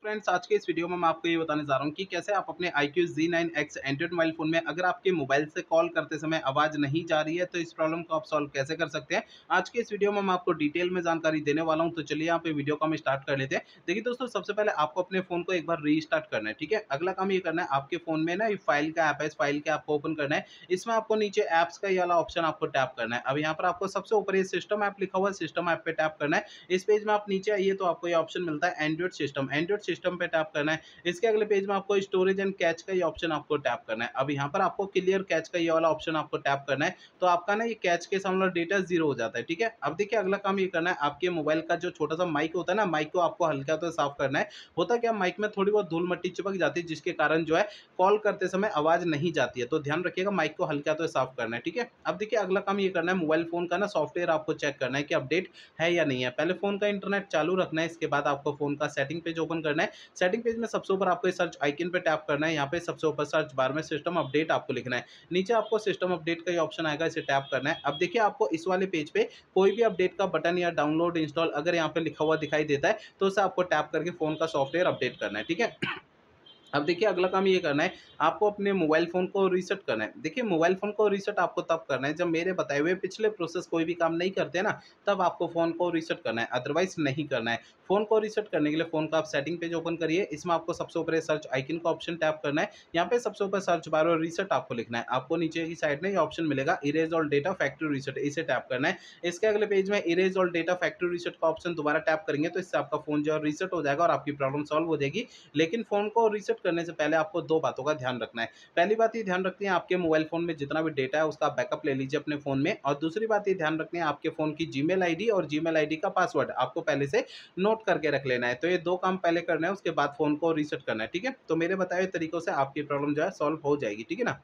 Friends, आज के इस वीडियो में मैं आपको ये बताने जा रहा हूँ कि कैसे आप अपने iQOO Z9X Android mobile phone में अगर आपके मोबाइल से कॉल करते समय आवाज नहीं जा रही है तो इस प्रॉब्लम को आप सॉल्व कैसे कर सकते हैं। आज के इस वीडियो में मैं आपको डिटेल में जानकारी देने वाला हूँ, तो चलिए यहाँ पे वीडियो को हम स्टार्ट कर लेते हैं। देखिए दोस्तों, सबसे पहले आपको अपने फोन को एक बार रीस्टार्ट करना है। ठीक है, अगला काम ये करना है, आपके फोन में ना ये फाइल का ऐप है, इस फाइल के ऐप को ओपन करना है। इसमें आपको नीचे ऐप्स का ये वाला ऑप्शन आपको टैप करना है। अब यहाँ पर आपको सबसे ऊपर ये सिस्टम ऐप लिखा हुआ है, सिस्टम ऐप पे टैप करना है। इस पेज में आप नीचे आइए तो आपको ये ऑप्शन मिलता है एंड्रॉइड सिस्टम पे टैप करना है। इसके अगले पेज में आपको स्टोरेज एंड कैच का ये ऑप्शन आपको टैप करना है। अब यहाँ पर आपको क्लियर कैच का ये वाला ऑप्शन आपको टैप करना है, तो आपका ना ये कैच के सामने डेटा जीरो हो जाता है। ठीक है, अब देखिए अगला काम ये करना है, आपके मोबाइल का जो छोटा सा माइक होता है ना, माइक को आपको हल्का तो साफ करना है। होता क्या, माइक में थोड़ी बहुत धूल मिट्टी चिपक जाती है, जिसके कारण जो है कॉल करते समय आवाज नहीं जाती है, तो ध्यान रखिएगा माइक को हल्का तो साफ करना है। ठीक है, अब देखिए अगला काम ये करना है, मोबाइल फोन का ना सॉफ्टवेयर आपको चेक करना है कि अपडेट है या नहीं है। पहले फोन का इंटरनेट चालू रखना है, इसके बाद आपको फोन का सेटिंग पेज ओपन करना है। सेटिंग पेज में सबसे ऊपर आपको सर्च आइकन पे टैप करना है। यहाँ पे सबसे ऊपर सर्च बार में सिस्टम अपडेट आपको लिखना है। नीचे आपको सिस्टम अपडेट का ये ऑप्शन आएगा, इसे टैप करना है। अब देखिए आपको इस वाले पेज पे कोई भी अपडेट का बटन या डाउनलोड इंस्टॉल अगर यहाँ पे लिखा हुआ दिखाई देता है तो उसे आपको टैप करके फोन का सॉफ्टवेयर अपडेट करना है। ठीक है, अब देखिए अगला काम ये करना है, आपको अपने मोबाइल फ़ोन को रीसेट करना है। देखिए मोबाइल फ़ोन को रीसेट आपको तब करना है जब मेरे बताए हुए पिछले प्रोसेस कोई भी काम नहीं करते हैं ना, तब आपको फ़ोन को रीसेट करना है, अदरवाइज़ नहीं करना है। फ़ोन को रीसेट करने के लिए फ़ोन का आप सेटिंग पेज ओपन करिए, इसमें आपको सबसे ऊपर ये सर्च आइकन का ऑप्शन टैप करना है। यहाँ पे सबसे ऊपर सर्च बार में रीसेट आपको लिखना है। आपको नीचे की साइड में ये ऑप्शन मिलेगा erase all data factory reset, इसे टैप करना है। इसके अगले पेज में erase all data factory reset का ऑप्शन दोबारा टैप करेंगे तो इससे आपका फ़ोन जो है रीसेट हो जाएगा और आपकी प्रॉब्लम सॉल्व हो जाएगी। लेकिन फ़ोन को रीसेट करने से पहले आपको 2 बातों का ध्यान रखना है। पहली बात ये ध्यान रखनी है, आपके मोबाइल फ़ोन में जितना भी डेटा है उसका बैकअप ले लीजिए अपने फ़ोन में, और दूसरी बात ये ध्यान रखनी है, आपके फ़ोन की जीमेल आईडी और जीमेल आईडी का पासवर्ड आपको पहले से नोट करके रख लेना है। तो ये 2 काम पहले करना है, उसके बाद फ़ोन को रीसेट करना है। ठीक है? तो मेरे बताए हुए तरीकों से आपकी प्रॉब्लम जो है सॉल्व हो जाएगी। ठीक है ना?